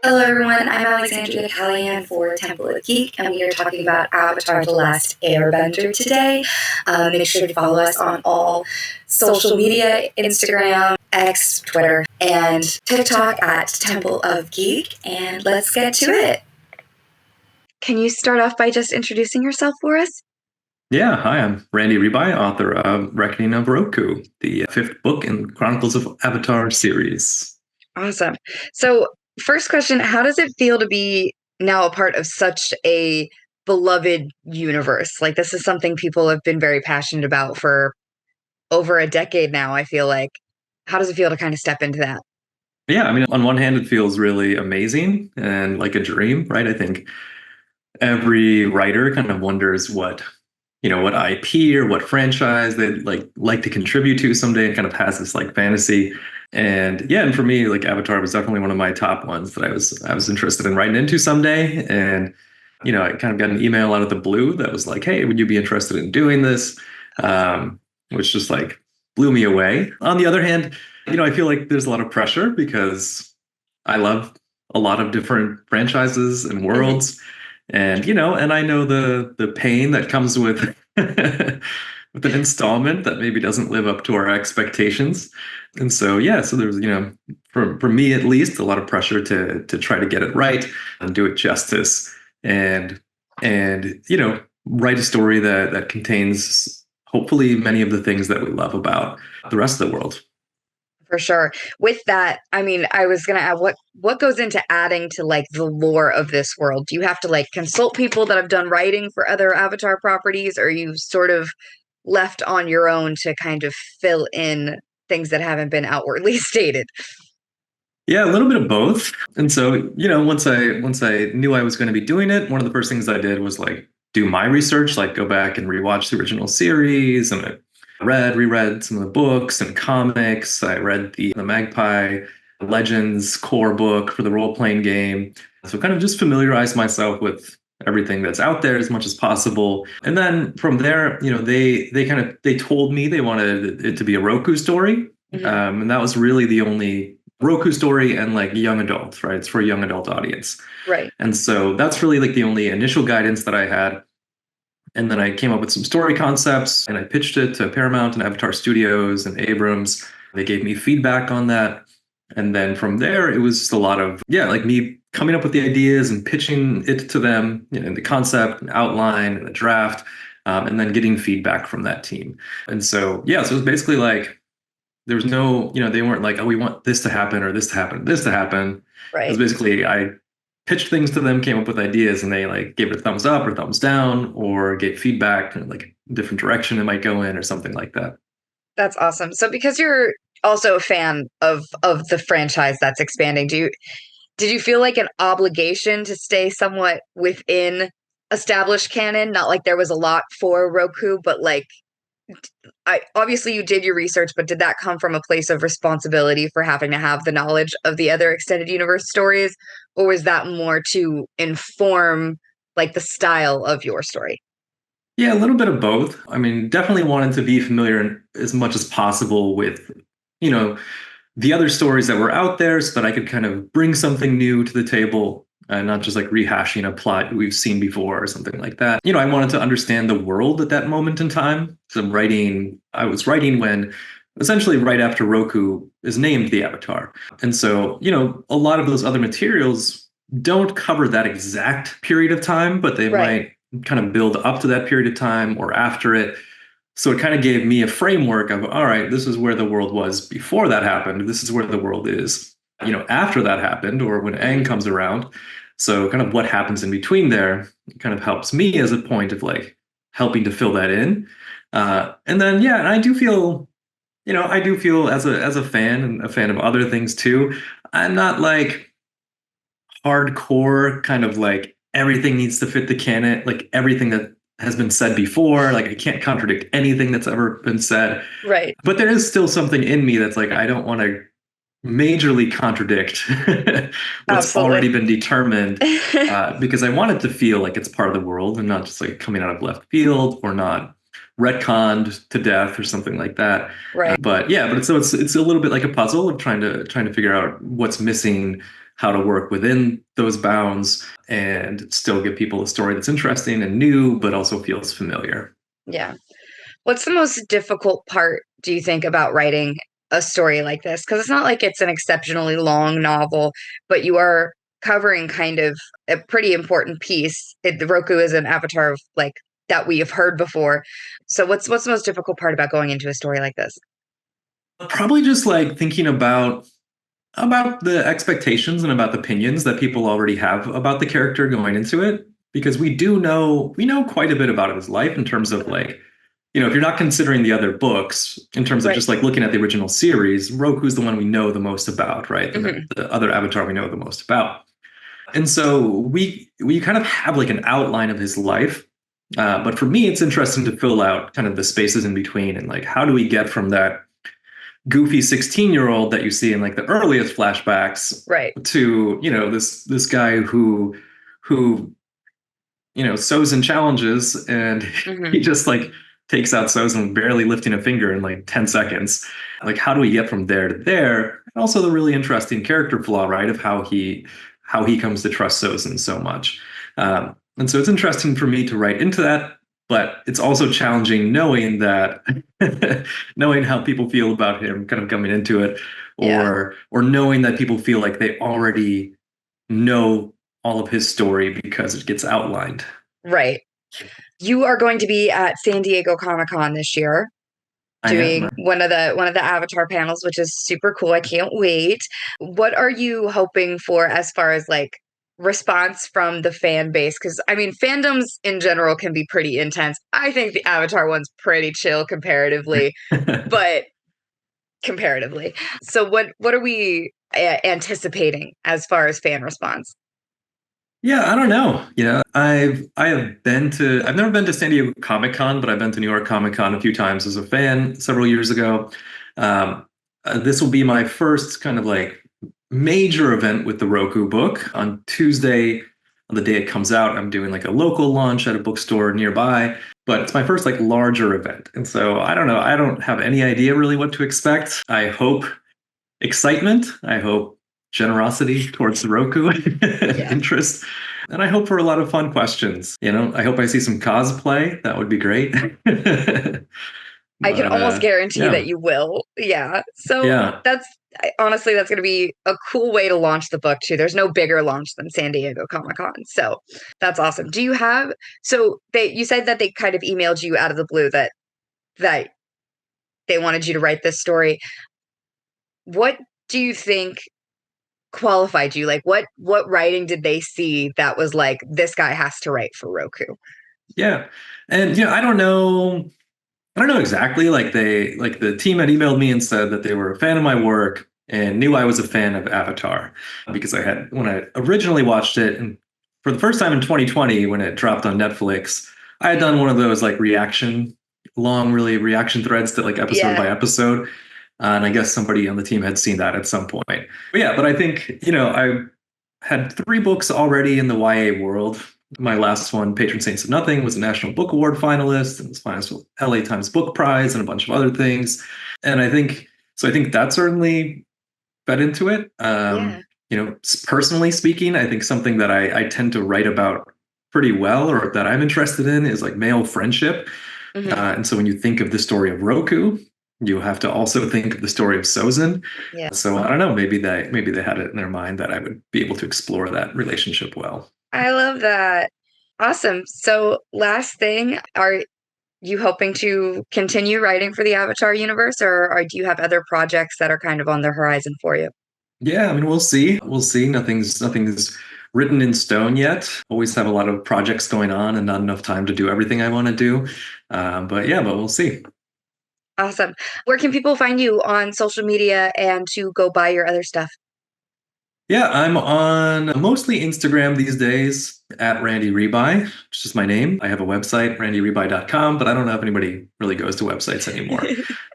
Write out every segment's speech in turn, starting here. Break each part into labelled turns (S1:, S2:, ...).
S1: Hello everyone, I'm Alexandria Callahan for Temple of Geek, and we are talking about Avatar: The Last Airbender today. Make sure to follow us on all social media, Instagram, X, Twitter, and TikTok at Temple of Geek, and let's get to it. Can you start off by just introducing yourself for us?
S2: Yeah, hi, I'm Randy Ribay, author of Reckoning of Roku, the fifth book in Chronicles of Avatar series.
S1: Awesome. So, first question, how does it feel to be now a part of such a beloved universe? Like, this is something people have been very passionate about for over a decade now, I feel like. How does it feel to kind of step into that?
S2: Yeah, I mean, on one hand, it feels really amazing and like a dream, right? I think every writer kind of wonders what IP or what franchise they'd like to contribute to someday, and kind of has this like fantasy. And yeah, and for me, like Avatar was definitely one of my top ones that I was interested in writing into someday. And I kind of got an email out of the blue that was like, "Hey, would you be interested in doing this?" Which just like blew me away. On the other hand, I feel like there's a lot of pressure because I love a lot of different franchises and worlds. And and I know the pain that comes with with an installment that maybe doesn't live up to our expectations. And so yeah, so there's for me at least a lot of pressure to try to get it right and do it justice, and write a story that contains hopefully many of the things that we love about the rest of the world.
S1: For sure. With that, I mean, I was gonna add what goes into adding to like the lore of this world? Do you have to like consult people that have done writing for other Avatar properties, or are you sort of left on your own to kind of fill in things that haven't been outwardly stated?
S2: Yeah, a little bit of both. And so, once I knew I was going to be doing it, one of the first things I did was like do my research, like go back and rewatch the original series, and I reread some of the books and comics. I read the Magpie Legends core book for the role-playing game. So kind of just familiarize myself with everything that's out there as much as possible. And then from there, they told me they wanted it to be a Roku story. And that was really the only Roku story, and like young adult, right? It's for a young adult audience.
S1: Right.
S2: And so that's really like the only initial guidance that I had. And then I came up with some story concepts and I pitched it to Paramount and Avatar Studios and Abrams. They gave me feedback on that. And then from there, it was just a lot of, like me coming up with the ideas and pitching it to them, in the concept and outline and the draft, and then getting feedback from that team. And so, so it was basically like, there was no, they weren't like, "Oh, we want this to happen or this to happen, this to happen."
S1: Right.
S2: It was basically, I pitched things to them, came up with ideas, and they like gave it a thumbs up or thumbs down, or gave feedback and like a different direction it might go in or something like that.
S1: That's awesome. So because you're also a fan of the franchise that's expanding, did you feel like an obligation to stay somewhat within established canon? Not like there was a lot for Roku, but like obviously you did your research, but did that come from a place of responsibility for having to have the knowledge of the other extended universe stories, or was that more to inform like the style of your story?
S2: Yeah, a little bit of both. I mean, definitely wanted to be familiar as much as possible with, the other stories that were out there, so that I could kind of bring something new to the table and not just like rehashing a plot we've seen before or something like that. I wanted to understand the world at that moment in time. So I was writing when essentially right after Roku is named the Avatar. And so, a lot of those other materials don't cover that exact period of time, but they might kind of build up to that period of time or after it. So it kind of gave me a framework of, all right, this is where the world was before that happened. This is where the world is, after that happened, or when Aang comes around. So kind of what happens in between there kind of helps me as a point of like helping to fill that in. And then, and I do feel as a fan and a fan of other things too. I'm not like hardcore kind of like everything needs to fit the canon, like everything that has been said before. Like I can't contradict anything that's ever been said.
S1: Right.
S2: But there is still something in me that's like, I don't want to majorly contradict what's already been determined, because I want it to feel like it's part of the world and not just like coming out of left field or not retconned to death or something like that.
S1: Right.
S2: But it's a little bit like a puzzle of trying to figure out what's missing how to work within those bounds and still give people a story that's interesting and new, but also feels familiar.
S1: Yeah. What's the most difficult part, do you think, about writing a story like this? Because it's not like it's an exceptionally long novel, but you are covering kind of a pretty important piece. The Roku is an avatar of like that we have heard before. So what's the most difficult part about going into a story like this?
S2: Probably just like thinking about the expectations and about the opinions that people already have about the character going into it, because we know quite a bit about his life in terms of like, if you're not considering the other books, in terms of
S1: Right.
S2: just like looking at the original series, Roku's the one we know the most about, right?
S1: Mhm.
S2: The other avatar we know the most about. And so we kind of have like an outline of his life. But for me, it's interesting to fill out kind of the spaces in between and like, how do we get from that goofy 16-year-old that you see in like the earliest flashbacks
S1: Right.
S2: to, this guy who Sozin challenges, and he
S1: Mhm.
S2: just like takes out Sozin barely lifting a finger in like 10 seconds. Like, how do we get from there to there? And also the really interesting character flaw, right, of how he comes to trust Sozin so much. And so it's interesting for me to write into that, but it's also challenging knowing that knowing how people feel about him kind of coming into it,
S1: Yeah.
S2: or knowing that people feel like they already know all of his story because it gets outlined.
S1: Right. You are going to be at San Diego Comic-Con this year
S2: I
S1: doing
S2: am.
S1: one of the Avatar panels, which is super cool. I can't wait. What are you hoping for as far as like response from the fan base? Because I mean, fandoms in general can be pretty intense. I think the Avatar one's pretty chill comparatively, but comparatively. So what are we anticipating as far as fan response?
S2: Yeah, I don't know. I've never been to San Diego Comic Con, but I've been to New York Comic Con a few times as a fan several years ago. Um, this will be my first kind of like major event with the Roku book. On Tuesday, on the day it comes out, I'm doing like a local launch at a bookstore nearby, but it's my first like larger event. And so I don't know. I don't have any idea really what to expect. I hope excitement. I hope generosity towards the Roku and
S1: Yeah.
S2: interest. And I hope for a lot of fun questions. I hope I see some cosplay. That would be great.
S1: I can
S2: But
S1: almost guarantee
S2: yeah,
S1: that you will. Yeah. So
S2: yeah.
S1: honestly, that's going to be a cool way to launch the book too. There's no bigger launch than San Diego Comic-Con. So that's awesome. Do you have, so you said that they kind of emailed you out of the blue that they wanted you to write this story. What do you think qualified you? Like what writing did they see that was like, this guy has to write for Roku?
S2: Yeah. And I don't know exactly. Like the team had emailed me and said that they were a fan of my work and knew I was a fan of Avatar because when I originally watched it, and for the first time in 2020 when it dropped on Netflix, I had done one of those like really reaction threads to like episode
S1: Yeah.
S2: by episode. And I guess somebody on the team had seen that at some point. But I think, I had 3 books already in the YA world. My last one, Patron Saints of Nothing, was a National Book Award finalist and was finalist for LA Times Book Prize and a bunch of other things. And I think that certainly fed into it.
S1: Yeah.
S2: Personally speaking, I think something that I tend to write about pretty well, or that I'm interested in, is like male friendship.
S1: Hmm.
S2: And so when you think of the story of Roku, you have to also think of the story of Sozin.
S1: Yeah.
S2: So I don't know, maybe they had it in their mind that I would be able to explore that relationship well.
S1: I love that. Awesome. So last thing, are you hoping to continue writing for the Avatar universe, or do you have other projects that are kind of on the horizon for you?
S2: Yeah, I mean, we'll see. We'll see. Nothing's written in stone yet. Always have a lot of projects going on and not enough time to do everything I want to do. But we'll see.
S1: Awesome. Where can people find you on social media and to go buy your other stuff?
S2: Yeah, I'm on mostly Instagram these days at Randy Ribay, which is my name. I have a website, randyribay.com, but I don't know if anybody really goes to websites anymore.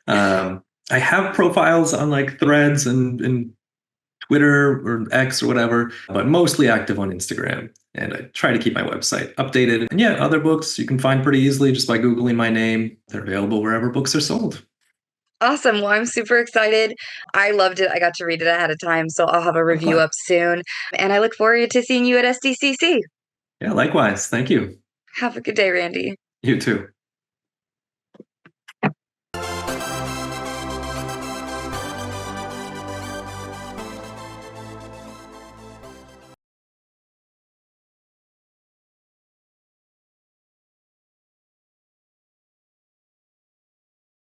S2: I have profiles on like Threads and Twitter or X or whatever, but mostly active on Instagram. And I try to keep my website updated. And yeah, other books you can find pretty easily just by Googling my name. They're available wherever books are sold.
S1: Awesome. Well, I'm super excited. I loved it. I got to read it ahead of time, so I'll have a
S2: Oh,
S1: review
S2: fun.
S1: up soon. And I look forward to seeing you at SDCC.
S2: Yeah, likewise. Thank you.
S1: Have a good day, Randy.
S2: You too.